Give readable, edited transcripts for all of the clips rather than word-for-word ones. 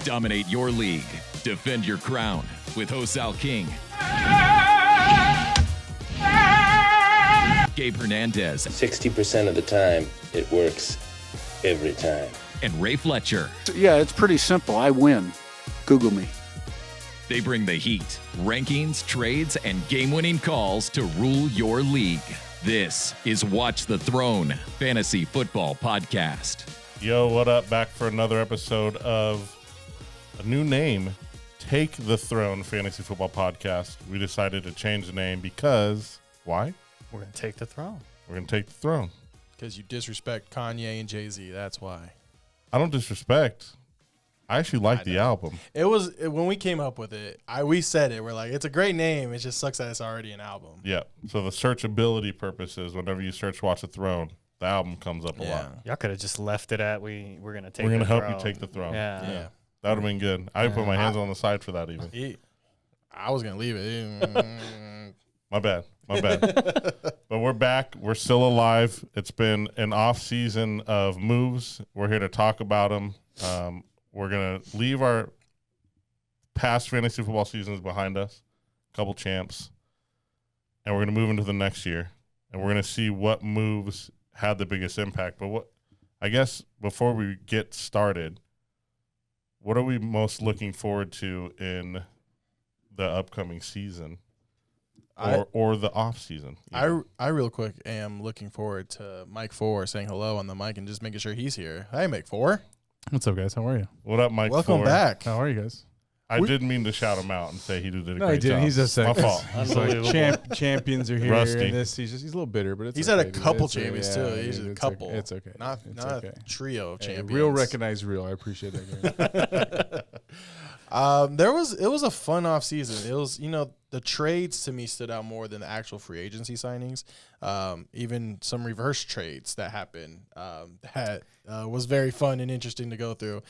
Dominate your league. Defend your crown with Hosal King, Gabe Hernandez, 60% of the time, it works every time. and Ray Fletcher. Yeah, it's pretty simple. I win. Google me. They bring the heat, rankings, trades, and game-winning calls to rule your league. This is Watch the Throne Fantasy Football Podcast. Yo, what up? Back for another episode of a new name, Take the Throne Fantasy Football Podcast. We decided to change the name because, why? We're going to take the throne. We're going to take the throne. Because you disrespect Kanye and Jay-Z. That's why. I don't disrespect. I actually like the album. It was when we came up with it. We said it. We're like, it's a great name. It just sucks that it's already an album. Yeah. So the searchability purposes, whenever you search Watch the Throne, the album comes up a lot. Y'all could have just left it at we're going to take. We're going to to help you take the throne. Yeah. That would have been good. I put my hands on the side for that even. I was going to leave it. My bad. But we're back. We're still alive. It's been an off season of moves. We're here to talk about them. We're going to leave our past fantasy football seasons behind us, a couple champs, and we're going to move into the next year. And we're going to see what moves had the biggest impact. But I guess before we get started, what are we most looking forward to in the upcoming season? Or the off season. I real quick am looking forward to Mike 4 saying hello on the mic and just making sure he's here. Hey, Mike 4. What's up, guys? How are you? What up, Mike? Welcome back. How are you guys? I didn't mean to shout him out and say he did a great job. No, he didn't. He's just my fault. He's like champions are here. Rusty. And he's a little bitter, but he's okay. had a couple It's champions too. He's a couple. Okay. It's okay. Not okay. a trio of champions. Real recognize real. I appreciate that, guys. It was a fun off season. It was, the trades to me stood out more than the actual free agency signings. Even some reverse trades that happened that was very fun and interesting to go through.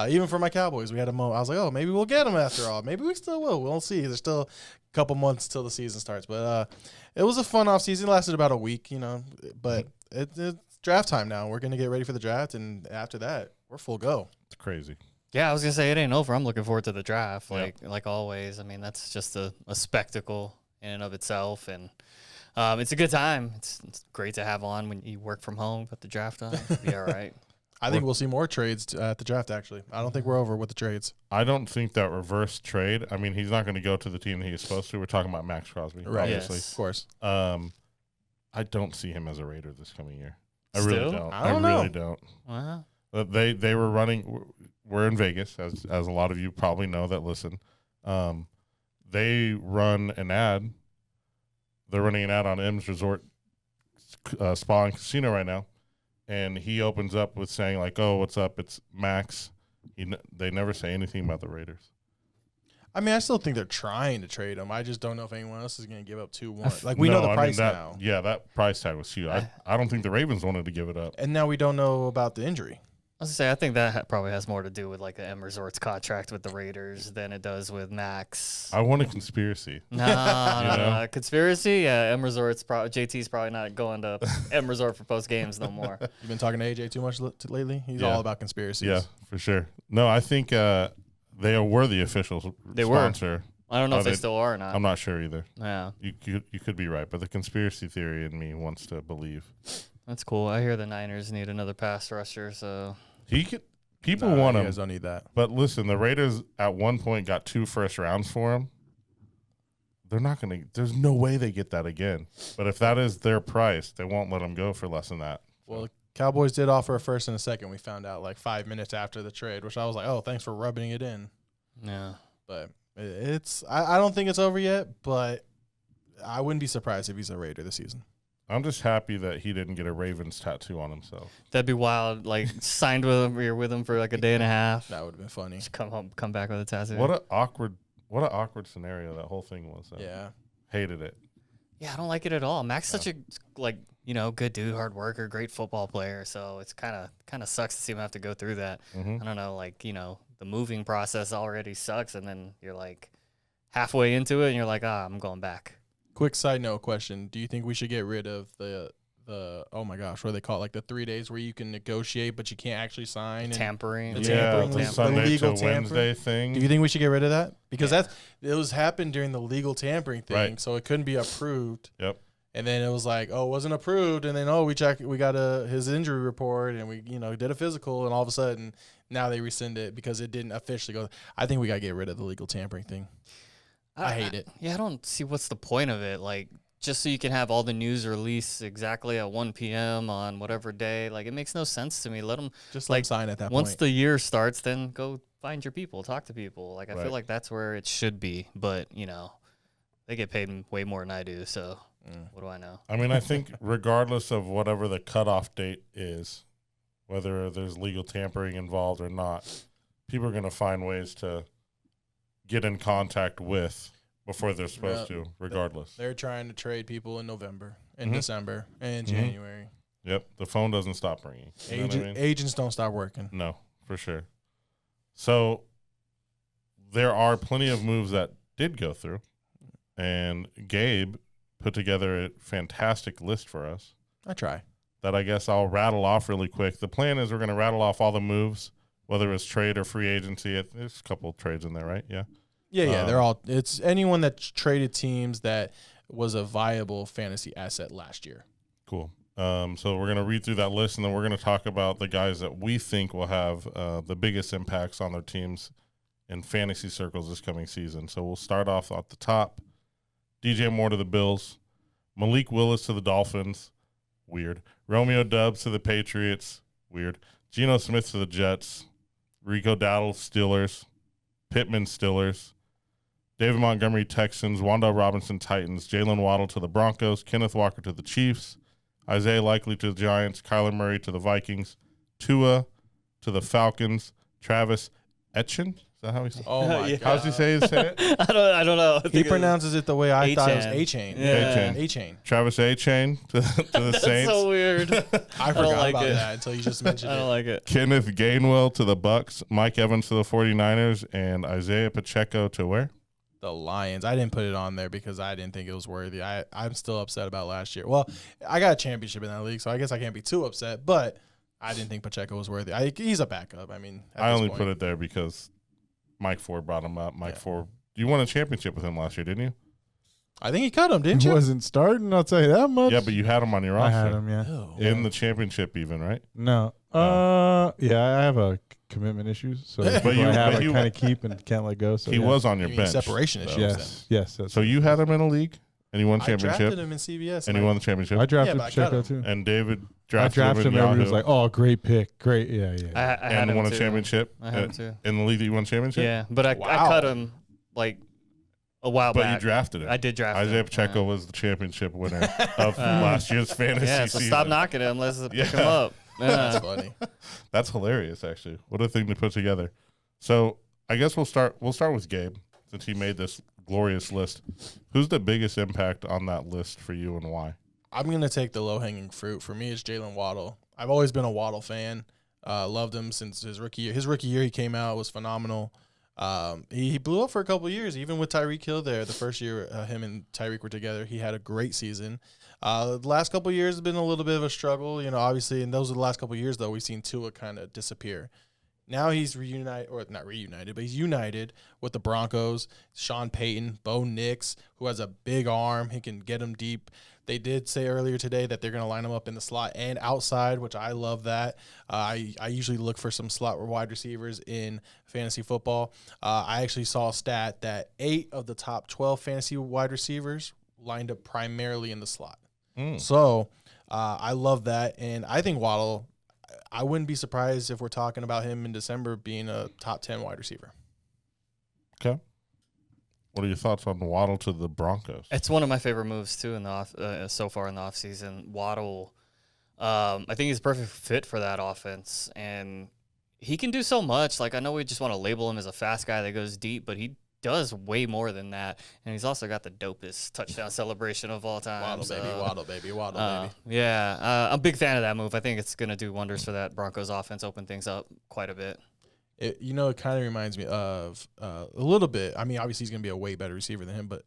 Even for my Cowboys, we had a moment. I was like, oh, maybe we'll get them after all. Maybe we still will. We'll see. There's still a couple months till the season starts. But it was a fun off season. It lasted about a week, But it's draft time now. We're going to get ready for the draft. And after that, we're full go. It's crazy. Yeah, I was going to say it ain't over. I'm looking forward to the draft, like always. I mean, that's just a spectacle in and of itself. And it's a good time. It's great to have on when you work from home, put the draft on. It'll be all right. I think we'll see more trades at the draft, actually. I don't think we're over with the trades. I don't think that reverse trade, I mean, he's not going to go to the team that he's supposed to. We're talking about Max Crosby, obviously. Yes. Of course. I don't see him as a Raider this coming year. I Still? really don't. I don't know. really don't. Wow. They were running. We're in Vegas, as a lot of you probably know that listen. They run an ad. They're running an ad on M's Resort Spa and Casino right now, and he opens up with saying like, "Oh, what's up? It's Max." They never say anything about the Raiders. I mean, I still think they're trying to trade him. I just don't know if anyone else is going to give up 2-1. Like, we know the price now. Yeah, that price tag was huge. I don't think the Ravens wanted to give it up. And now we don't know about the injury. I was going to say, I think that probably has more to do with like the M Resorts contract with the Raiders than it does with Max. I want a conspiracy. No, conspiracy? Yeah, M Resorts, JT's probably not going to M Resort for post games no more. You've been talking to AJ too much lately? He's all about conspiracies. Yeah, for sure. No, I think they were the official sponsor. I don't know if they still are or not. I'm not sure either. Yeah. You could be right, but the conspiracy theory in me wants to believe. That's cool. I hear the Niners need another pass rusher, so... People want him. You guys don't need that. But listen, the Raiders at one point got 2 first rounds for him. They're not going to – there's no way they get that again. But if that is their price, they won't let him go for less than that. Well, Cowboys did offer a first and a second. We found out like 5 minutes after the trade, which I was like, oh, thanks for rubbing it in. Yeah. But it's I don't think it's over yet, but I wouldn't be surprised if he's a Raider this season. I'm just happy that he didn't get a Ravens tattoo on himself. That'd be wild. Like, signed with him, you're with him for like a day and a half. That would have been funny. Just come home, come back with a tattoo. What an awkward scenario that whole thing was. Yeah. Hated it. Yeah, I don't like it at all. Mac's such a good dude, hard worker, great football player. So it's kind of sucks to see him have to go through that. Mm-hmm. I don't know, the moving process already sucks, and then you're like halfway into it, and you're like, I'm going back. Quick side note question: do you think we should get rid of the oh my gosh, what do they call it? Like the 3 days where you can negotiate but you can't actually sign. And Tampering. the Yeah, tampering, the the Sunday legal to tampering. Wednesday thing. Do you think we should get rid of that? Because it was happened during the legal tampering thing, Right. so it couldn't be approved. Yep. And then it was like, oh, it wasn't approved. And then, we got his injury report and we, did a physical. And all of a sudden now they rescind it because it didn't officially go. I think we got to get rid of the legal tampering thing. I hate it. Yeah, I don't see what's the point of it. Like, just so you can have all the news released exactly at 1 p.m. on whatever day. Like, it makes no sense to me. Let them Just like sign at that once point. the year starts, then go find your people, talk to people. Like, I Right. feel like that's where it should be. But, they get paid way more than I do. So what do I know? I mean, I think regardless of whatever the cutoff date is, whether there's legal tampering involved or not, people are going to find ways to get in contact with before they're supposed to, regardless. They're trying to trade people in November, in Mhm. December, and Mhm. January. Yep, the phone doesn't stop ringing. You know what I mean? Agents don't stop working. No, for sure. So there are plenty of moves that did go through, and Gabe put together a fantastic list for us I try. that I guess I'll rattle off really quick. The plan is we're going to rattle off all the moves, whether it's trade or free agency. There's a couple of trades in there, right? Yeah. Yeah, they're all. It's anyone that traded teams that was a viable fantasy asset last year. Cool. So we're going to read through that list, and then we're going to talk about the guys that we think will have the biggest impacts on their teams in fantasy circles this coming season. So we'll start off at the top. DJ Moore to the Bills. Malik Willis to the Dolphins. Weird. Romeo Doubs to the Patriots. Weird. Geno Smith to the Jets. Rico Dowdle, Steelers. Pittman, Steelers. David Montgomery, Texans. Wanda Robinson, Titans. Jalen Waddle to the Broncos. Kenneth Walker to the Chiefs. Isaiah Likely to the Giants. Kyler Murray to the Vikings. Tua to the Falcons. Travis Etienne. Is that how he says it? Oh my Yeah. god! How's he say it? I don't know. I He think it was- pronounces it the way I thought it was A-chain. A-chain. Yeah. A-chain. Travis A-Chain to the That's Saints. so weird. I forgot like about it. that until you just mentioned I don't it. like it. Kenneth Gainwell to the Bucks. Mike Evans to the 49ers. And Isaiah Pacheco to where? The Lions. I didn't put it on there because I didn't think it was worthy. I'm still upset about last year. Well, I got a championship in that league, so I guess I can't be too upset. But I didn't think Pacheco was worthy. He's a backup. I mean, I only put it there because Mike Ford brought him up. Ford. You won a championship with him last year, didn't you? I think he cut him, didn't He you? wasn't starting, I'll tell you that much. Yeah, but you had him on your I roster. had him, yeah. Oh. In the championship even, right? No. Yeah, I have a commitment issues. So the people you- I have but I you- kind of keep and can't let go. So He yeah. was on your You mean bench. separation though. issues. Yes. Yes. That's So you had him in a league, and he won I championship, drafted him in CBS. and he won the championship. I drafted but I cut Pacheco him. too. And David I drafted, drafted him. in Everybody was Yahoo like, "Oh, great pick, great, yeah, yeah." I had and him won a too. championship I had him too. in the league that you won championship. Yeah, but I Wow. cut him like a while But back. you drafted him. I did draft Isaiah him. Pacheco was the championship winner of last year's fantasy Yeah, so season. stop knocking him. Let's pick him Yeah. up. Yeah. That's funny. That's hilarious, actually. What a thing to put together. So I guess we'll start with Gabe, since he made this glorious list. Who's the biggest impact on that list for you, and why? I'm going to take the low-hanging fruit. For me, it's Jalen Waddle. I've always been a Waddle fan. Loved him since his rookie year. His rookie year, he came out, was phenomenal. He blew up for a couple of years, even with Tyreek Hill there. The first year him and Tyreek were together, he had a great season. The last couple of years has been a little bit of a struggle, obviously. And those are the last couple of years, though, we've seen Tua kind of disappear. Now he's not reunited, but he's united with the Broncos. Sean Payton, Bo Nix, who has a big arm. He can get him deep. They did say earlier today that they're going to line him up in the slot and outside, which I love that. I usually look for some slot wide receivers in fantasy football. I actually saw a stat that 8 of the top 12 fantasy wide receivers lined up primarily in the slot. So I love that, and I think Waddle, I wouldn't be surprised if we're talking about him in December being a top 10 wide receiver. Okay. What are your thoughts on Waddle to the Broncos? It's one of my favorite moves too in the so far in the offseason. Waddle, I think he's a perfect fit for that offense, and he can do so much. Like, I know we just want to label him as a fast guy that goes deep, but he does way more than that, and he's also got the dopest touchdown celebration of all time. Waddle, baby, Waddle, baby, Waddle, baby. Yeah, I'm a big fan of that move. I think it's going to do wonders for that Broncos offense, open things up quite a bit. It kind of reminds me of a little bit. I mean, obviously he's going to be a way better receiver than him, but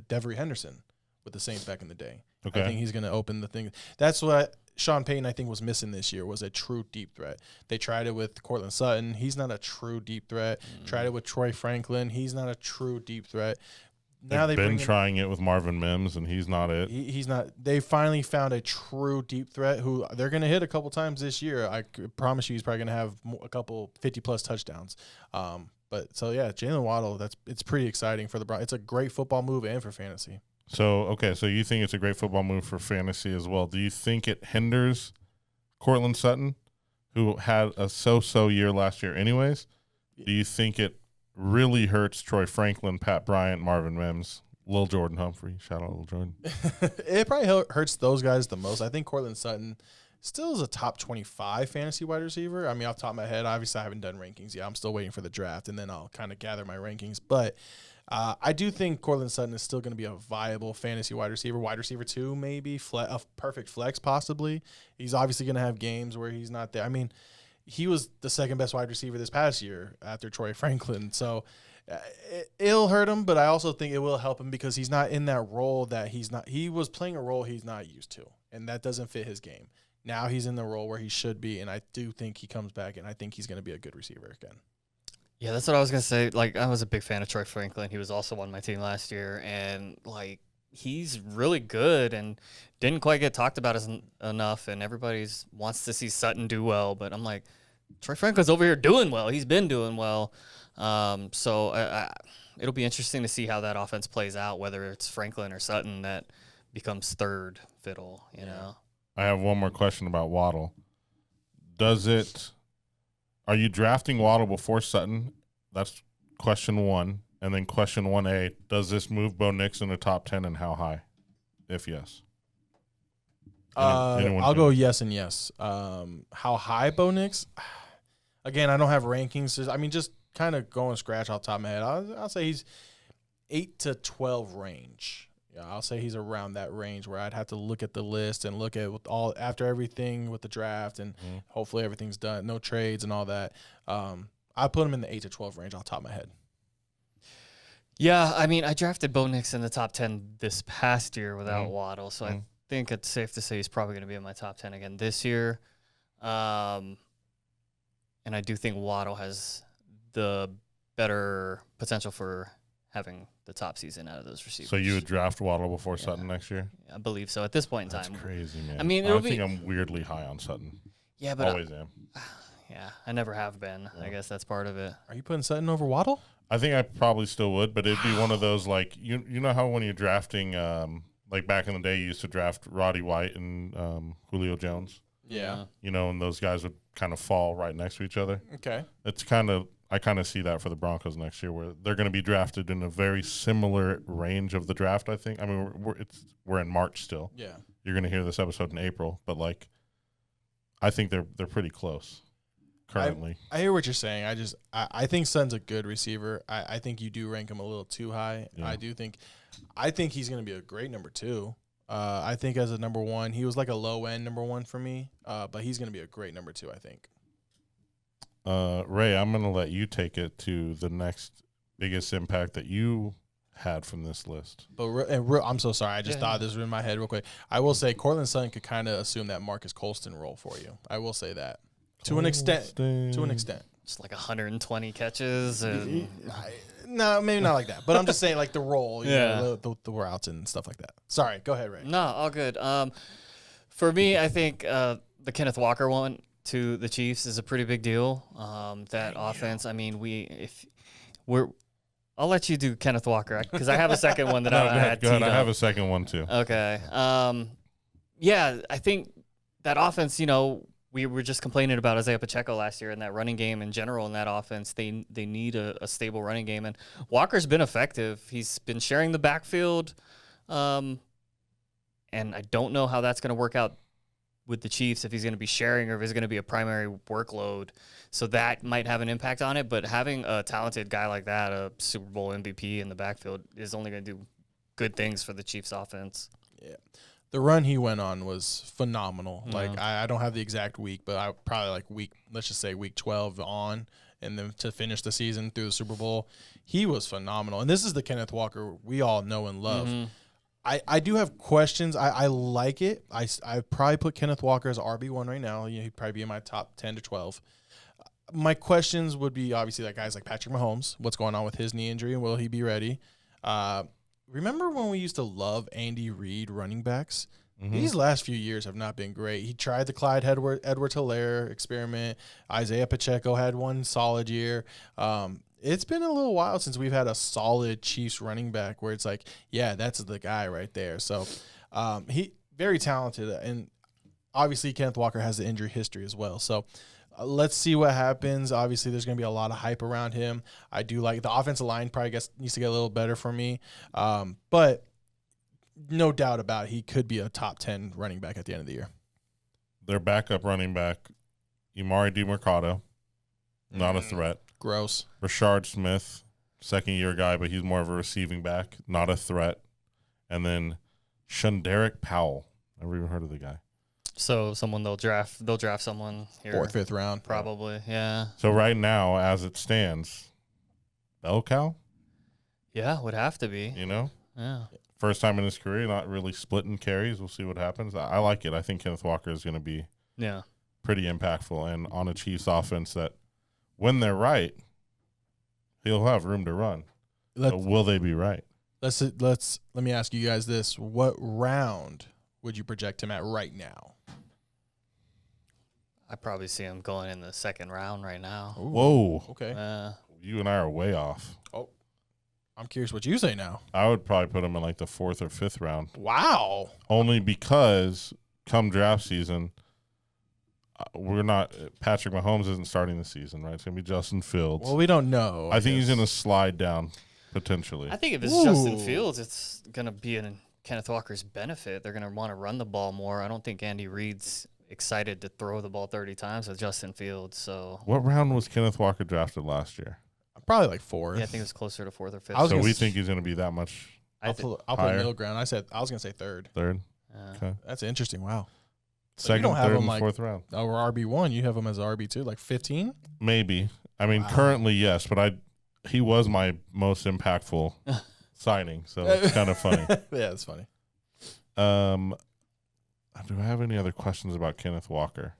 Devery Henderson with the Saints back in the day. Okay. I think he's going to open the thing. That's what Sean Payton, I think, was missing this year, was a true deep threat. They tried it with Cortland Sutton. He's not a true deep threat. Tried it with Troy Franklin. He's not a true deep threat. Now They've been trying it with Marvin Mims, and he's not it. He's not. They finally found a true deep threat who they're going to hit a couple times this year. I promise you, he's probably going to have a couple 50-plus touchdowns. But so yeah, Jalen Waddle. It's pretty exciting for the Browns. It's a great football move and for fantasy. So so you think it's a great football move for fantasy as well? Do you think it hinders Cortland Sutton, who had a so-so year last year, anyways? Do you think it really hurts Troy Franklin, Pat Bryant, Marvin Mims, Lil Jordan Humphrey? Shout out Lil Jordan. It probably hurts those guys the most. I think Cortland Sutton still is a top 25 fantasy wide receiver. I mean, off the top of my head, obviously I haven't done rankings yet. I'm still waiting for the draft, and then I'll kind of gather my rankings. But I do think Cortland Sutton is still going to be a viable fantasy wide receiver 2 maybe, a perfect flex possibly. He's obviously going to have games where he's not there. I mean, he was the second best wide receiver this past year after Troy Franklin. So it'll hurt him, but I also think it will help him because he's not in that role that he was playing a role he's not used to, and that doesn't fit his game. Now he's in the role where he should be, and I do think he comes back, and I think he's going to be a good receiver again. Yeah, that's what I was going to say. Like, I was a big fan of Troy Franklin. He was also on my team last year, and, like, he's really good and didn't quite get talked about enough, and everybody wants to see Sutton do well, but I'm like, Troy Franklin's over here doing well. He's been doing well. So it'll be interesting to see how that offense plays out, whether it's Franklin or Sutton that becomes third fiddle, you know. I have one more question about Waddle. Are you drafting Waddle before Sutton? That's question 1. And then question 1A, does this move Bo Nix in the top 10 and how high? If yes. I'll go yes and yes. How high Bo Nix? Again, I don't have rankings. I mean, just kind of going scratch off the top of my head. I'll say he's 8 to 12 range. Yeah, I'll say he's around that range where I'd have to look at the list and look at after everything with the draft and hopefully everything's done, no trades and all that. I put him in the 8 to 12 range off the top of my head. Yeah, I mean, I drafted Bo Nix in the top 10 this past year without Waddle, so I think it's safe to say he's probably going to be in my top 10 again this year. And I do think Waddle has the better potential for having the top season out of those receivers. So you would draft Waddle before Sutton next year? I believe so. At this point in time. That's crazy, man. I mean, I think I'm weirdly high on Sutton. Yeah, but always am. Yeah, I never have been. I guess that's part of it. Are you putting Sutton over Waddle? I think I probably still would, but it'd be one of those, like, you know how when you're drafting, like back in the day, you used to draft Roddy White and Julio Jones? Yeah. You know, and those guys would kind of fall right next to each other. Okay. I kind of see that for the Broncos next year, where they're going to be drafted in a very similar range of the draft, I think. I mean, we're in March still. Yeah. You're going to hear this episode in April, but, like, I think they're pretty close currently. I hear what you're saying. I think Sutton's a good receiver. I think you do rank him a little too high. Yeah. I think he's going to be a great number 2. I think as a number 1, he was like a low end number 1 for me, but he's going to be a great number 2, I think. Ray, I'm going to let you take it to the next biggest impact that you had from this list. But I'm so sorry. I just thought this was in my head real quick. I will say Cortland Sutton could kind of assume that Marcus Colston role for you. I will say that. To an extent. Just like 120 catches. And no, maybe not like that. But I'm just saying like the role, you know, the routes and stuff like that. Sorry. Go ahead, Ray. No, all good. For me, I think the Kenneth Walker one to the Chiefs is a pretty big deal. That offense, I mean, I'll let you do Kenneth Walker because I have a second one that I had. Go ahead. I have a second one too. Okay. Yeah, I think that offense, you know, we were just complaining about Isaiah Pacheco last year and that running game in general in that offense. They need a stable running game, and Walker's been effective. He's been sharing the backfield, and I don't know how that's going to work out with the Chiefs, if he's going to be sharing or if it's going to be a primary workload. So that might have an impact on it. But having a talented guy like that, a Super Bowl MVP in the backfield, is only going to do good things for the Chiefs offense. Yeah. The run he went on was phenomenal. Yeah. Like, I don't have the exact week, but I probably like let's just say week 12 on, and then to finish the season through the Super Bowl, he was phenomenal. And this is the Kenneth Walker we all know and love. Mm-hmm. I do have questions. I like it. I probably put Kenneth Walker as RB1 right now. He'd probably be in my top 10 to 12. My questions would be obviously like guys like Patrick Mahomes. What's going on with his knee injury, and will he be ready? Remember when we used to love Andy Reid running backs? Mm-hmm. These last few years have not been great. He tried the Clyde Edwards-Helaire experiment. Isaiah Pacheco had one solid year. It's been a little while since we've had a solid Chiefs running back where it's like, yeah, that's the guy right there. So he very talented, and obviously Kenneth Walker has the injury history as well. So let's see what happens. Obviously, there's going to be a lot of hype around him. I do like the offensive line probably needs to get a little better for me. But no doubt about it, he could be a top 10 running back at the end of the year. Their backup running back, Imari DiMercado, not a threat. Gross. Rashard Smith, second-year guy, but he's more of a receiving back, not a threat. And then Shunderick Powell. Never even heard of the guy. So someone they'll draft someone here. 4th, 5th round. Probably, yeah. So right now, as it stands, bell cow? Yeah, would have to be. You know? Yeah. First time in his career, not really splitting carries. We'll see what happens. I like it. I think Kenneth Walker is going to be pretty impactful and on a Chiefs offense that, when they're right, he'll have room to run. So will they be right? Let me ask you guys this. What round would you project him at right now? I probably see him going in the 2nd round right now. Ooh, whoa. Okay. You and I are way off. Oh, I'm curious what you say now. I would probably put him in like the 4th or 5th round. Wow. Only because come draft season, Patrick Mahomes isn't starting the season, right? It's going to be Justin Fields. Well, we don't know. I think he's going to slide down potentially. I think if it's Justin Fields, it's going to be in Kenneth Walker's benefit. They're going to want to run the ball more. I don't think Andy Reid's excited to throw the ball 30 times with Justin Fields. So what round was Kenneth Walker drafted last year? Probably like 4th. Yeah, I think it was closer to 4th or 5th. So we think he's going to be that much I'll put middle ground. I was going to say 3rd. 3rd? Okay. That's interesting. Wow. 2nd, 3rd, and 4th round. Or RB1. You have him as RB2, like 15? Maybe. I mean, currently, yes, but he was my most impactful signing, so it's kind of funny. Yeah, it's funny. Do I have any other questions about Kenneth Walker?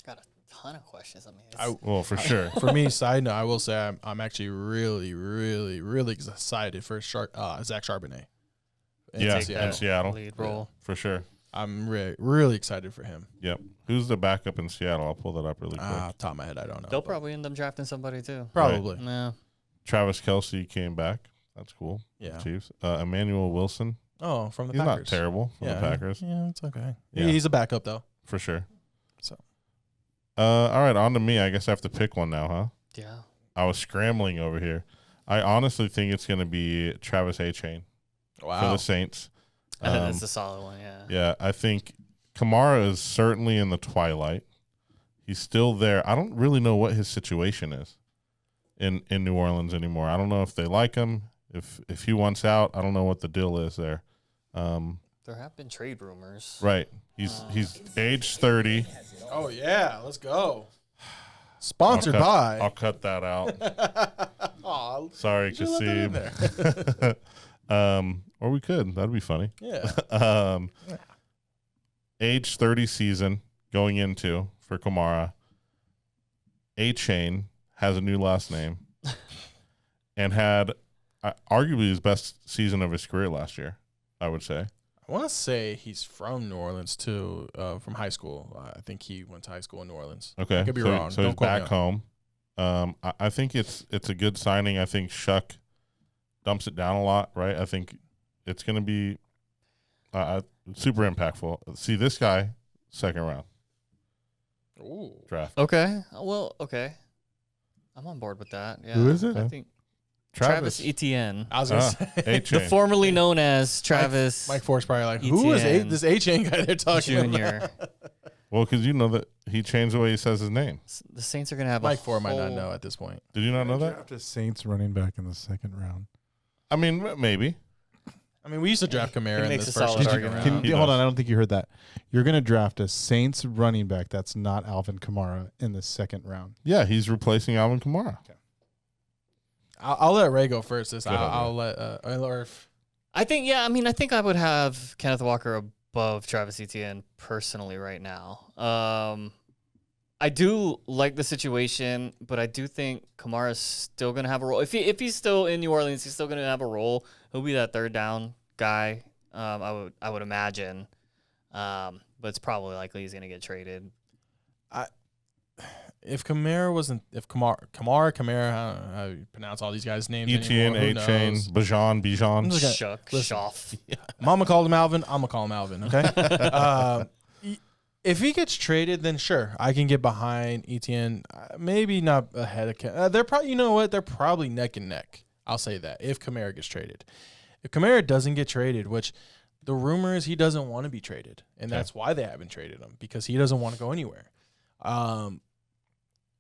Got a ton of questions. I mean, well, for sure. For me, side note, I will say I'm actually really, really, really excited for Zach Charbonnet. In Seattle. Lead role. For sure. I'm really, really excited for him. Yep. Who's the backup in Seattle? I'll pull that up really quick. Top of my head, I don't know. They'll probably end up drafting somebody too. Probably. Right. Yeah. Travis Kelce came back. That's cool. Yeah. Chiefs. Emmanuel Wilson. Oh, from the He's Packers. not terrible from the Packers. Yeah, it's okay. Yeah. He's a backup, though. For sure. So. All right, on to me. I guess I have to pick one now, huh? Yeah. I was scrambling over here. I honestly think it's going to be Travis Etienne for the Saints. That's a solid one, yeah. Yeah, I think Kamara is certainly in the twilight. He's still there. I don't really know what his situation is in New Orleans anymore. I don't know if they like him, if he wants out. I don't know what the deal is there. There have been trade rumors. Right. He's age 30. Oh, yeah. Let's go. Sponsored by. I'll cut that out. Aw, sorry, Kasim. Or we could. That'd be funny. Yeah. Age 30 season going into for Kamara. A-Chain has a new last name and had arguably his best season of his career last year, I would say. I want to say he's from New Orleans, too, from high school. I think he went to high school in New Orleans. Okay. I could be wrong. So he's back home. I think it's a good signing. I think Shuck dumps it down a lot, right? I think it's going to be super impactful. See, this guy, 2nd round. Ooh. Draft. Okay. Well, okay. I'm on board with that. Yeah. Who is it? I think Travis Etienne. I was going to say. The formerly known as Travis. Mike Forrest probably like, who is this A-Chain guy they're talking about? Well, because you know that he changed the way he says his name. The Saints are going to have Mike Forrest might not know at this point. Did you not know that? Draft a Saints running back in the 2nd round. I mean, maybe. I mean, we used to draft Kamara in makes this a first solid round. argument. Hold on, I don't think you heard that. You're going to draft a Saints running back that's not Alvin Kamara in the 2nd round. Yeah, he's replacing Alvin Kamara. I'll let Ray go first. I'll let I think I would have Kenneth Walker above Travis Etienne personally right now. I do like the situation, but I do think Kamara's still going to have a role. If he's still in New Orleans, he's still going to have a role. He'll be that third down guy. I would imagine, but it's probably likely he's going to get traded. If Kamara, I don't know how you pronounce all these guys' names. Etienne, A-Chain, Bijan. Shoff. Yeah. Mama called him Alvin. I'm gonna call him Alvin. Okay. If he gets traded, then sure, I can get behind Etienne. Maybe not ahead of. They're probably, they're probably neck and neck. I'll say that if Kamara gets traded. If Kamara doesn't get traded, which the rumor is he doesn't want to be traded, and that's why they haven't traded him, because he doesn't want to go anywhere.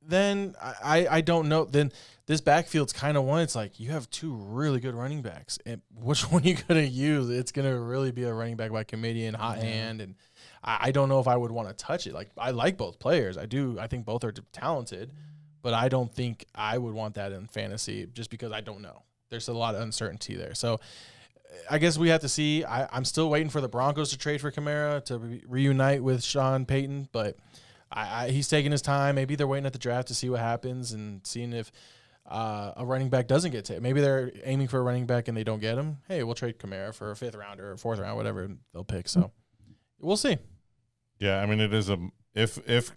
Then I don't know. Then this backfield's kind of one. It's like you have two really good running backs, and which one you gonna use? It's gonna really be a running back by committee and hot hand, and I don't know if I would want to touch it. Like, I like both players. I do. I think both are talented, but I don't think I would want that in fantasy just because I don't know. There's a lot of uncertainty there. So I guess we have to see. I'm still waiting for the Broncos to trade for Kamara to reunite with Sean Payton, but he's taking his time. Maybe they're waiting at the draft to see what happens and seeing if a running back doesn't get taken. Maybe they're aiming for a running back and they don't get him. Hey, we'll trade Kamara for a 5th rounder or 4th round, whatever they'll pick. So we'll see. Yeah, I mean, it is if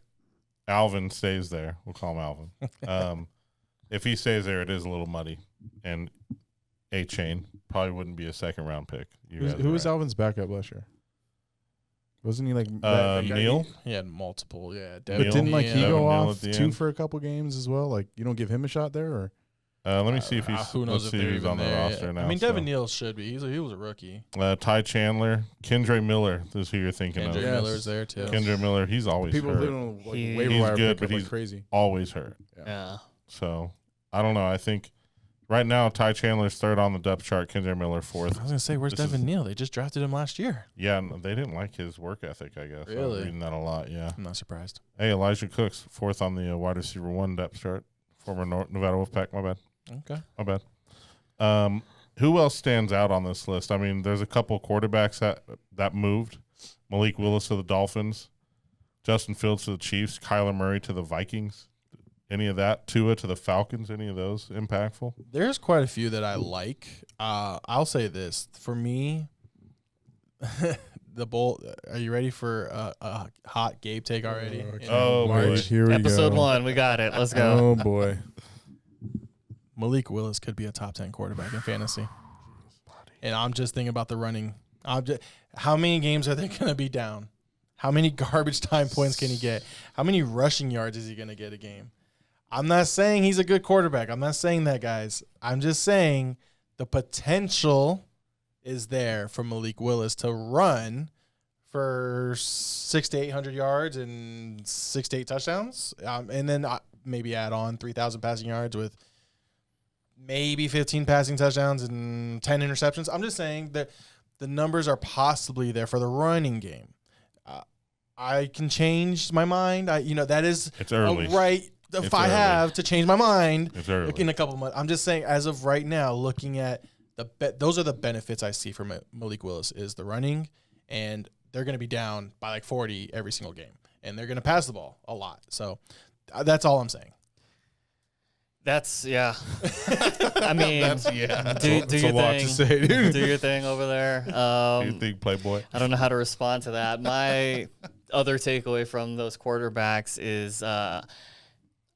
Alvin stays there, we'll call him Alvin. If he stays there, it is a little muddy, and A-Chain probably wouldn't be a 2nd round pick. Who was Alvin's backup last year? Wasn't he like Neil? He had multiple, yeah. But didn't he Devin go Neal off at the 2 end? for a couple games as well? Like, you don't give him a shot there, or Let me see if he's. Who knows let's if see they're if he's even on the there. roster now. I mean, Devin Neal should be. He was a rookie. Ty Chandler, Kendra Miller. This is who you're thinking Kendrick of. Miller's there too. Kendra Miller. He's always people hurt. living on He- waiver He's wire good, pickup but like he's crazy. always hurt. Yeah. So I don't know. I think right now Ty Chandler's 3rd on the depth chart. Kendra Miller 4th. I was gonna say, where's This Devin Neal? They just drafted him last year. Yeah, they didn't like his work ethic, I guess. I was Really? reading that a lot, yeah. I'm not surprised. Hey, Elijah Cooks, 4th on the wide receiver 1 depth chart. Former Nevada Wolfpack, my bad. Okay. My bad. Who else stands out on this list? I mean, there's a couple quarterbacks that moved. Malik Willis to the Dolphins, Justin Fields to the Chiefs, Kyler Murray to the Vikings. Any of that? Tua to the Falcons? Any of those impactful? There's quite a few that I like. I'll say this. For me, the Bull. Are you ready for a hot Gabe take already? Oh, March, boy. here we Episode go. 1, we got it. Let's go. Oh boy. Malik Willis could be a top 10 quarterback in fantasy. And I'm just thinking about the running. How many games are they going to be down? How many garbage time points can he get? How many rushing yards is he going to get a game? I'm not saying he's a good quarterback. I'm not saying that, guys. I'm just saying the potential is there for Malik Willis to run for 600 to 800 yards and 6 to 8 touchdowns. And then maybe add on 3,000 passing yards with maybe 15 passing touchdowns and 10 interceptions. I'm just saying that the numbers are possibly there for the running game. I can change my mind. That is It's early. right. If It's I early. have to change my mind It's early. in a couple months. I'm just saying, as of right now, looking at those are the benefits I see from Malik Willis is the running, and they're going to be down by like 40 every single game, and they're going to pass the ball a lot. So that's all I'm saying. That's, yeah. I mean, yeah. do That's your a lot thing. to say, dude. Do your thing over there. You think, Playboy? I don't know how to respond to that. My other takeaway from those quarterbacks is I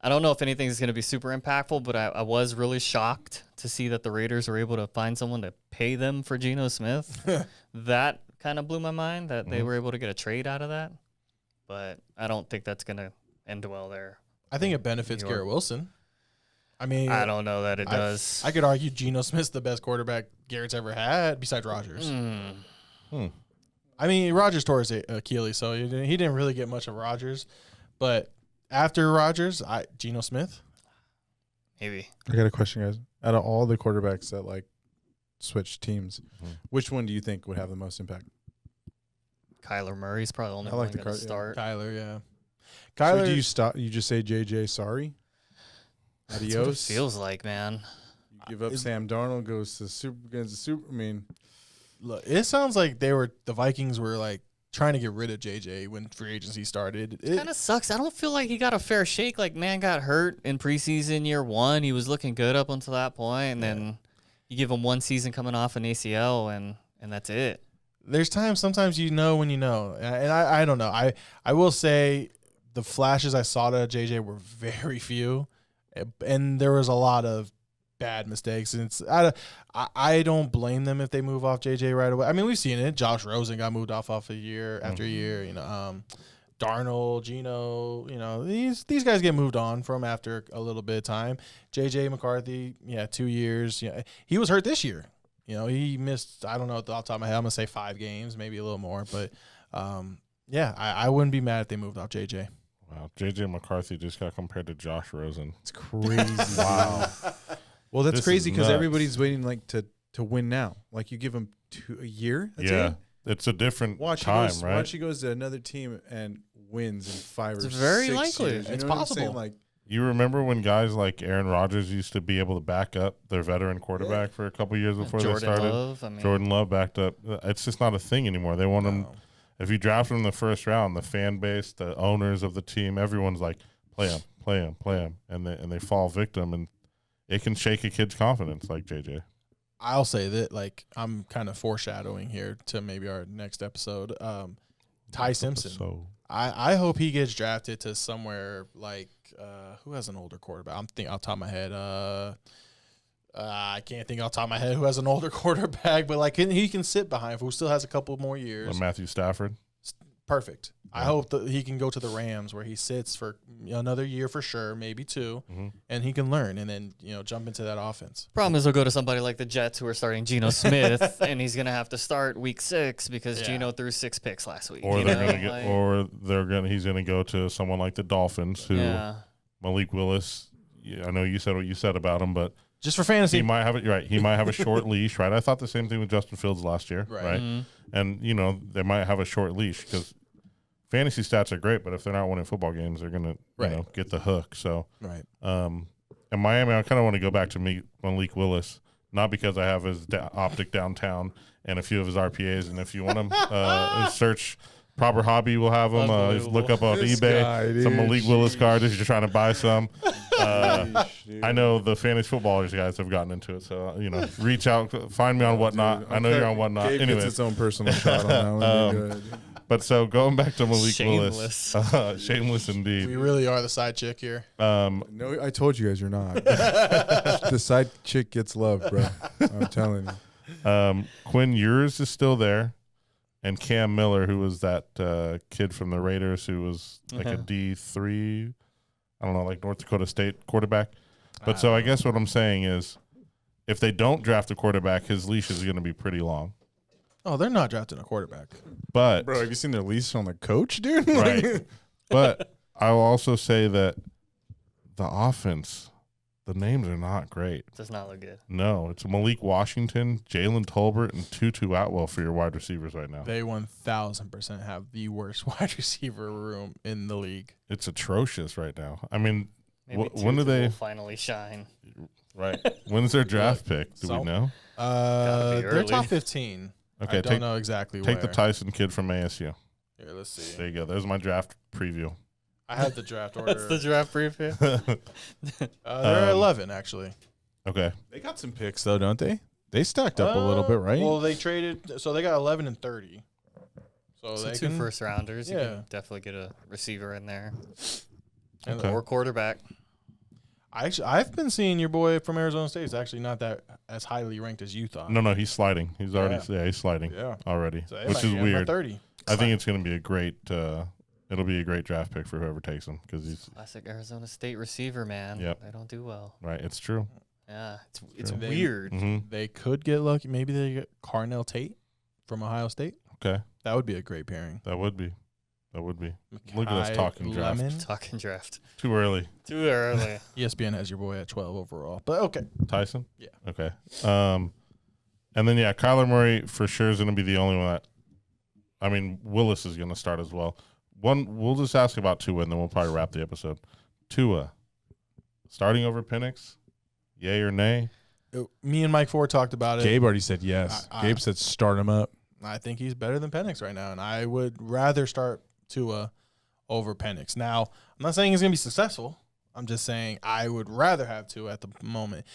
don't know if anything is going to be super impactful, but I was really shocked to see that the Raiders were able to find someone to pay them for Geno Smith. That kind of blew my mind that they were able to get a trade out of that. But I don't think that's going to end well there. I think it benefits New York. Garrett Wilson. I mean, I don't know that it does. I could argue Geno Smith's the best quarterback Garrett's ever had besides Rodgers. I mean, Rodgers tore his Achilles, so he didn't really get much of Rodgers. But after Rodgers, Geno Smith. Maybe. I got a question, guys. Out of all the quarterbacks that like switch teams, which one do you think would have the most impact? Kyler Murray's probably the only I like one the going to card, yeah. start. Kyler, yeah. So Kyler, do you stop? You just say JJ, sorry. That's what it Adios. feels like, man. You give up Sam Darnold, goes to Super. I mean, look, it sounds like the Vikings were like trying to get rid of JJ when free agency started. It kind of sucks. I don't feel like he got a fair shake. Like, man got hurt in preseason year 1. He was looking good up until that point, and then you give him 1 season coming off an ACL, and that's it. There's sometimes you know when you know, and I don't know. I will say the flashes I saw to JJ were very few, and there was a lot of bad mistakes, and I don't blame them if they move off JJ right away. I mean, we've seen it. Josh Rosen got moved off a year after year. Darnold, Geno, these guys get moved on from after a little bit of time. JJ McCarthy, 2 years. Yeah, he was hurt this year. He missed, I don't know, off the top of my head, I'm going to say 5 games, maybe a little more. But, I wouldn't be mad if they moved off JJ. Wow, JJ McCarthy just got compared to Josh Rosen. It's crazy. Wow. Well, that's crazy because everybody's waiting to win now. Like you give them a year. That's it? It's a different time, right? Watch he goes to another team and wins in 5 or 6 It's very likely. years. It's possible. Like, You remember when guys like Aaron Rodgers used to be able to back up their veteran quarterback for a couple years before they started? Jordan Love backed up. It's just not a thing anymore. They want them. If you draft them in the first round, the fan base, the owners of the team, everyone's like, play him, and they fall victim, and it can shake a kid's confidence, like JJ. I'll say that, like, I'm kind of foreshadowing here to maybe our next episode. Ty Simpson. I hope he gets drafted to somewhere like who has an older quarterback? I'm thinking off the top of my head. I can't think off the top of my head who has an older quarterback, but like he can sit behind who still has a couple more years. Matthew Stafford. Perfect. I hope that he can go to the Rams where he sits for another year for sure, maybe 2, and he can learn and then jump into that offense. Problem is he'll go to somebody like the Jets who are starting Geno Smith, and he's gonna have to start week 6 because Geno threw 6 picks last week. Or he's gonna go to someone like the Dolphins who Malik Willis. I know you said what you said about him, but just for fantasy, he might have it right. He might have a short leash, right? I thought the same thing with Justin Fields last year, right? And they might have a short leash because fantasy stats are great, but if they're not winning football games, they're gonna get the hook. So and Miami, I kind of want to go back to Malik Willis, not because I have his optic downtown and a few of his RPAs, and if you want him, search Proper Hobby will have them. Look up on eBay some Malik Willis cards if you're trying to buy some. I know the fantasy footballers guys have gotten into it, so reach out, find me on Whatnot. I know you're on Whatnot. Gabe Anyway, gets his own personal shot on that one. But so going back to Malik Shameless. Willis, shameless indeed. we really are the side chick here. No, I told you guys you're not. The side chick gets love, bro. I'm telling you. Quinn Ewers is still there, and Cam Miller, who was that kid from the Raiders who was like a D3, I don't know, like North Dakota State quarterback. But so I guess what I'm saying is if they don't draft a quarterback, his leash is going to be pretty long. Oh, they're not drafting a quarterback. But Bro, have you seen their leash on the coach, dude? right. But I will also say that the offense, the names are not great. Does not look good. No, it's Malik Washington, Jalen Tolbert, and Tutu Atwell for your wide receivers right now. They 1,000% have the worst wide receiver room in the league. It's atrocious right now. I mean, when do they finally shine? Right. When's their draft pick? Do we know? They're top 15. Okay, I don't know exactly Take where. the Tyson kid from ASU. Here, let's see. There you go. There's my draft preview. I had the draft order. That's the draft preview. They're 11, actually. Okay. They got some picks, though, don't they? They stacked up a little bit, right? Well, they traded. So they got 11 and 30. So they 2 can, first rounders. You Yeah. can definitely get a receiver in there. Okay. Or quarterback. I've been seeing your boy from Arizona State is actually not that as highly ranked as you thought. No, he's sliding. He's already he's sliding already, So they which might is get him at weird. 30. I think it's going to be a great it'll be a great draft pick for whoever takes him because he's Classic Arizona State receiver, man. Yep. They don't do well. right. It's true. Yeah, it's They- weird. Mm-hmm. They could get lucky. Maybe they get Carnell Tate from Ohio State. Okay, That would be a great pairing. that would be. Look at us Mekhi talking draft. Lemon. Talking draft. Too early. Too early. ESPN has your boy at 12 overall. But okay. Tyson? Yeah. Okay. And then, Kyler Murray for sure is going to be the only one that – I mean, Willis is going to start as well. We'll just ask about Tua, and then we'll probably wrap the episode. Tua, starting over Penix, yay or nay? me and Mike Ford talked about it. Gabe already said yes. Gabe said start him up. I think he's better than Penix right now, and I would rather start Tua over Penix. Now, I'm not saying he's going to be successful. I'm just saying I would rather have Tua at the moment.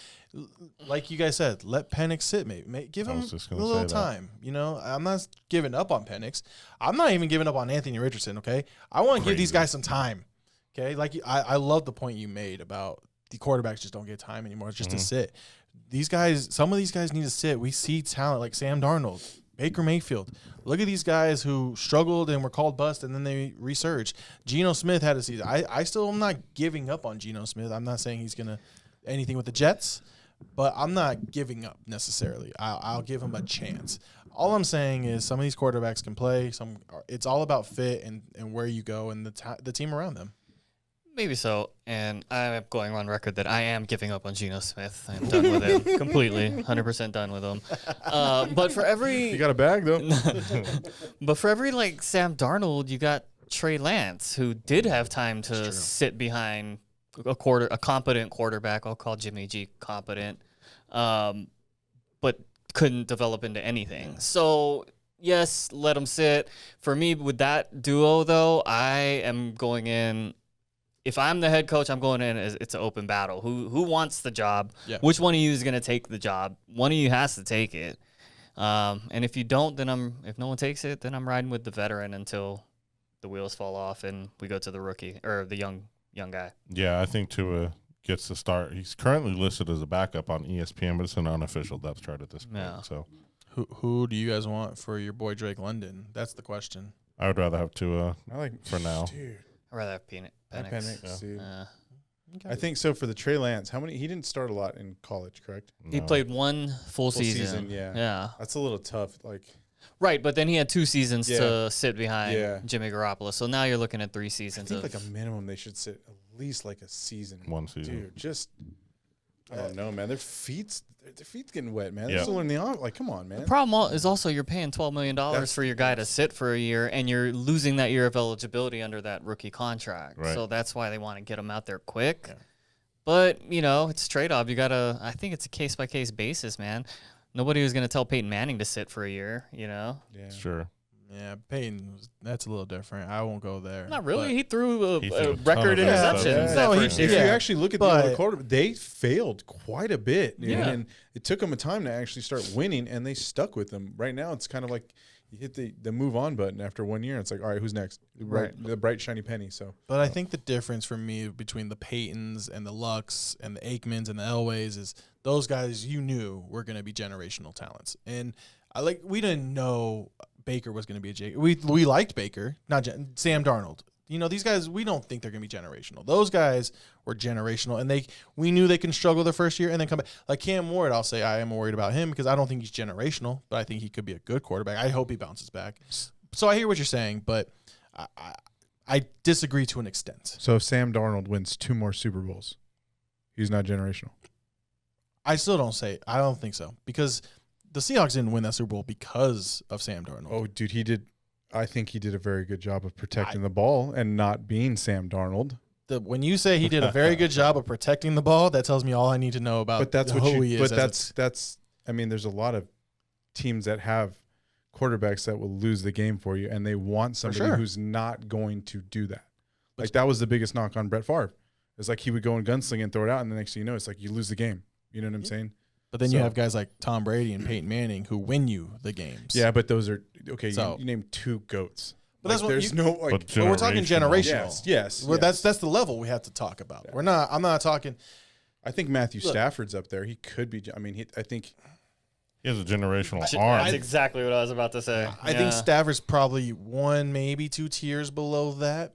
Like you guys said, let Penix sit. Maybe give him a little time. You know, I'm not giving up on Penix. I'm not even giving up on Anthony Richardson, okay? I want to give these guys some time, okay? Like I love the point you made about the quarterbacks just don't get time anymore. It's just to sit. These guys, some of these guys need to sit. We see talent like Sam Darnold, Baker Mayfield. Look at these guys who struggled and were called bust, and then they resurged. Geno Smith had a season. I still am not giving up on Geno Smith. I'm not saying he's going to anything with the Jets, but I'm not giving up necessarily. I'll give him a chance. All I'm saying is some of these quarterbacks can play. It's all about fit and where you go and the team around them. Maybe so, and I'm going on record that I am giving up on Geno Smith. I'm done with him completely, 100% done with him. But for every You got a bag though. but for every like Sam Darnold, you got Trey Lance, who did have time to sit behind a competent quarterback. I'll call Jimmy G competent, but couldn't develop into anything. So yes, let him sit. For me, with that duo though, I am going in. If I'm the head coach, I'm going in as it's an open battle. Who wants the job? Yeah. Which one of you is going to take the job? One of you has to take it. And if you don't, then if no one takes it, then I'm riding with the veteran until the wheels fall off and we go to the rookie or the young guy. Yeah, I think Tua gets the start. He's currently listed as a backup on ESPN, but it's an unofficial depth chart at this point. Yeah. So Who do you guys want for your boy Drake London? That's the question. I would rather have Tua I like for now. Dude, I'd rather have Penix. Penix, dude. Okay. I think so for the Trey Lance. He didn't start a lot in college, correct? He No. played one full season. Yeah. Yeah. That's a little tough. Like Right, but then he had 2 seasons Yeah. to sit behind Yeah. Jimmy Garoppolo. So now you're looking at 3 I seasons think of like a minimum they should sit at least like a season. One season. Dude, just I don't know, man. Their feet's getting wet, man. Yeah. They're still in the off. Like, come on, man. The problem is also you're paying $12 million That's- for your guy to sit for a year, and you're losing that year of eligibility under that rookie contract. Right. So that's why they want to get him out there quick. Yeah. But, it's a trade-off. I think it's a case-by-case basis, man. Nobody was going to tell Peyton Manning to sit for a year, Yeah. Sure. Yeah, Peyton, that's a little different. I won't go there. Not really. But He threw He a threw a ton record of interceptions. interceptions. that No, first he- If year. you actually look at the But- other quarterback, they failed quite a bit. Dude, Yeah. And it took them a time to actually start winning, and they stuck with them. Right now, it's kind of like you hit the move on button after 1 year. It's like, all right, who's next? The bright, shiny penny. So, But I think the difference for me between the Peytons and the Lucks and the Aikmans and the Elways is those guys you knew were going to be generational talents. And we didn't know Baker was going to be a J. We liked Baker, not Sam Darnold. These guys, we don't think they're going to be generational. Those guys were generational, and we knew they can struggle their first year and then come back. Like Cam Ward, I'll say I am worried about him because I don't think he's generational, but I think he could be a good quarterback. I hope he bounces back. So I hear what you're saying, but I disagree to an extent. so if Sam Darnold wins 2 more Super Bowls, he's not generational. I still don't say I don't think so because the Seahawks didn't win that Super Bowl because of Sam Darnold. Oh, dude, he did. I think he did a very good job of protecting the ball and not being Sam Darnold. When you say he did a very good job of protecting the ball, that tells me all I need to know about. But that's what who he is. But that's. I mean, there's a lot of teams that have quarterbacks that will lose the game for you, and they want somebody sure. who's not going to do that. Like that was the biggest knock on Brett Favre. It's like he would go and gunsling and throw it out, and the next thing you know, it's like you lose the game. You know what I'm saying? But then you So- have guys like Tom Brady and Peyton Manning who win you the games. Yeah, but those are okay. So- You name 2 goats. But that's what there's you- no like. But But we're talking generational. Yes. Well, that's the level we have to talk about. Yeah. I'm not talking. I think Matthew Look. Stafford's up there. He could be. I mean, I think. He has a generational That's arm. exactly what I was about to say. I think Stafford's probably 1, maybe 2 tiers below that.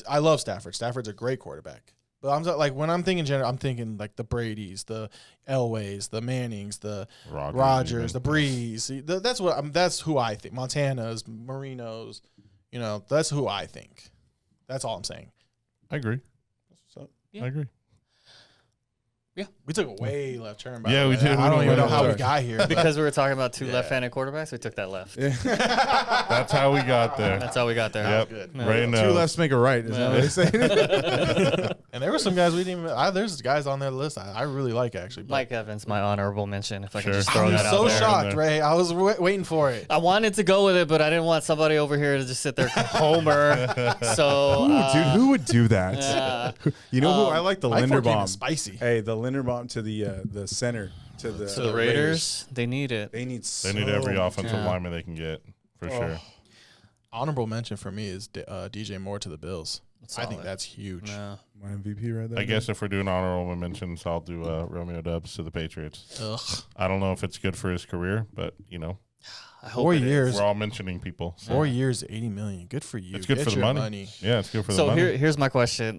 I love Stafford. Stafford's a great quarterback. But I'm like when I'm thinking I'm thinking like the Bradys, the Elways, the Mannings, the Rodgers, the Breeze. That's who I think. Montana's, Marinos. That's who I think. That's all I'm saying. I agree. So Yeah. I agree. Yeah. We took a way left turn. By Yeah, the we way. did. I don't We even know went how we left. got here. but- Because we were talking about two Yeah. left-handed quarterbacks, we took that left. That's how we got there. That's how we got there. Yep. good. Ray Two knows. lefts make a right. Is that what they say? And there were some guys we didn't even. There's guys on their list I really like actually. but- Mike Evans, my honorable mention, if I Sure. can just I throw was that out so there. shocked, Ray. I was waiting for it. I wanted to go with it, but I didn't want somebody over here to just sit there homer. So, Dude, who would do that? yeah. You know who I like? The Mike Ford came in Linderbaum. spicy. Hey, the Linderbaum to the center to the, So the Raiders, they need it. They need They need every offensive Yeah. lineman they can get for sure. Honorable mention for me is DJ Moore to the Bills. I think Solid. that's huge. Yeah. my MVP right there. I guess if we're doing honorable mentions, I'll do Romeo Dubs to the Patriots. Ugh. I don't know if it's good for his career, but I hope 4 it is. years. we're all mentioning people. So. 4 years, $80 million. Good for you. It's good Get for the your money. Yeah, it's good for the So money. here's my question.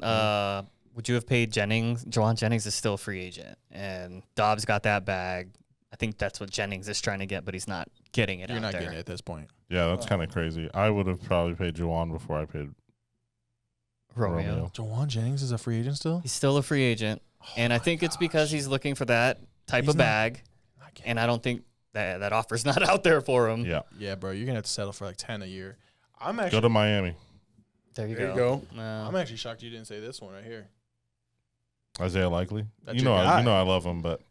Would you have paid Jennings? Juwan Jennings is still a free agent, and Dobbs got that bag. I think that's what Jennings is trying to get, but he's not getting it You're out not there. getting it at this point. Yeah, that's kind of crazy. I would have probably paid Juwan before I paid Romeo. Jawan Jennings is a free agent still? He's still a free agent, and I think it's because he's looking for that type He's of not- bag, and I don't think that offer's not out there for him. Yeah, Yeah, bro. You're going to have to settle for like 10 a year. I'm go actually to Miami. There you There you go. go. No. I'm actually shocked you didn't say this one right here. Isaiah Likely. That's You your know, guy. I love him, but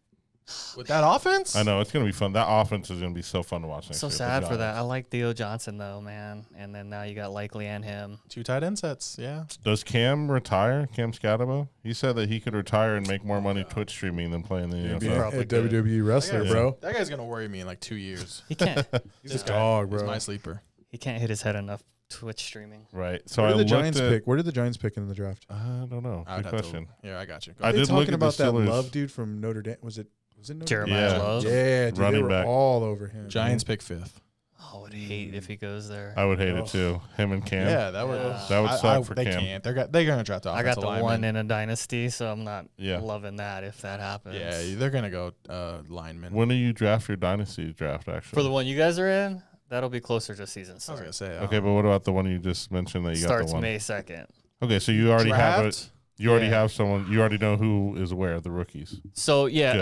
With that offense? I know it's gonna be fun. That offense is gonna be so fun to watch. Next So year sad for that. I Giants. like Theo Johnson though, man. And then now you got Likely and him. 2 tight end sets. Yeah. Does Cam retire? Cam Scatabo? He said that he could retire and make more money Twitch streaming than playing in the Be NFL. Probably a good. WWE wrestler, That bro. That guy's going to worry me in like 2 years. He can't. He's a dog, He's bro. my sleeper. He can't hit his head enough Twitch streaming. Right. So Where I did the looked Giants at, pick? Where did the Giants pick in the draft? I don't know. I would Good have question. to. Yeah, I got you. Go I Are they did look talking at the about that Steelers. Love dude from Notre Dame? Was it Notre Jeremiah Yeah. Love. Yeah, dude, Running they were back. all over him. Giants pick 5th. Oh, I would hate if he goes there. I would hate it too. Him and Cam. Yeah, that would. Yeah. That would suck for they Cam. can't. They're going to draft the I got offensive the lineman. one in a dynasty, so I'm not Yeah. loving that if that happens. Yeah, they're going to go lineman. When do you draft your dynasty draft? Actually, For the one you guys are in, that'll be closer to season I was start. going to say. okay, but what about the one you just mentioned that you got Starts the one? May 2nd. Okay, so you already have it. draft. You already Yeah. have someone. You already know who is where of the rookies. So yeah, Good,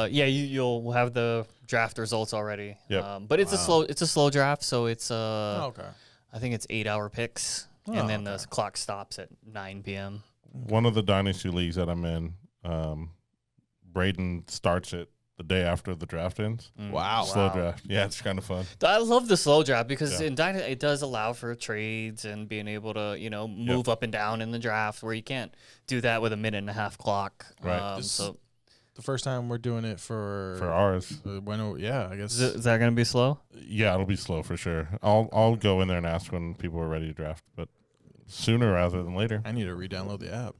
okay, yeah, you'll have the draft results already. Yep. But it's a slow draft, so it's Oh, okay. I think it's 8-hour picks, Oh, and then the clock stops at 9 p.m. One of the dynasty leagues that I'm in, Braden starts it the day after the draft ends. Wow. Slow draft. Yeah, it's kind of fun. I love the slow draft because Yeah. in Dynasty it does allow for trades and being able to move up and down in the draft where you can't do that with a minute and a half clock. Right. So The first time we're doing it for ours. Yeah, I guess. is that going to be slow? Yeah, it'll be slow for sure. I'll go in there and ask when people are ready to draft, but sooner rather than later. I need to re-download the app.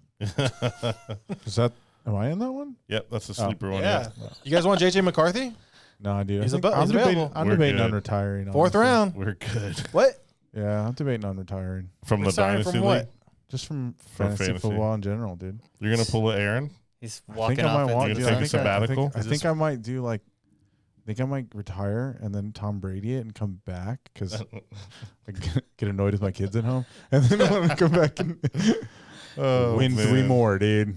Is that? Am I in that one? Yep, that's the sleeper one. Yeah. You guys want JJ McCarthy? No, dude. He's I'm he's debating. available. I'm We're debating on good. retiring. 4th honestly. round. We're good. What? Yeah, I'm debating on retiring. From the Retiring dynasty from league, what? Just from fantasy. fantasy football in general, dude. you're gonna pull an Aaron. He's I walking think I off might into want You're the gonna to. take a sabbatical? I think I might do like. I think I might retire and then Tom Brady it and come back because I get annoyed with my kids at home, and then I want to come back and win 3 man. more, dude.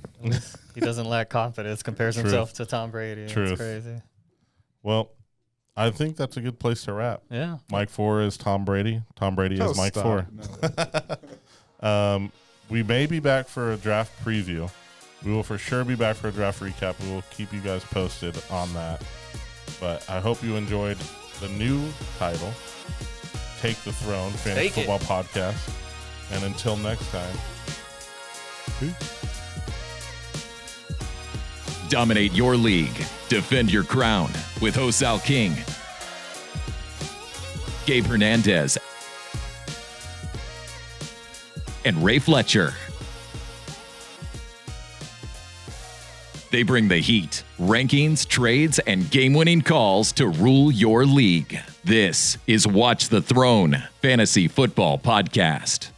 He doesn't lack confidence, compares Truth. himself to Tom Brady. Truth. It's crazy. Well, I think that's a good place to wrap. Yeah. Mike 4 is Tom Brady. Tom Brady is Mike 4. We may be back for a draft preview. We will for sure be back for a draft recap. We will keep you guys posted on that. But I hope you enjoyed the new title, Take the Throne, Fantasy Take it. Football Podcast. And until next time, Dominate your league. Defend your crown with Hosal King, Gabe Hernandez, and Ray Fletcher. They bring the heat, rankings, trades, and game-winning calls to rule your league. This is Watch the Throne Fantasy Football Podcast.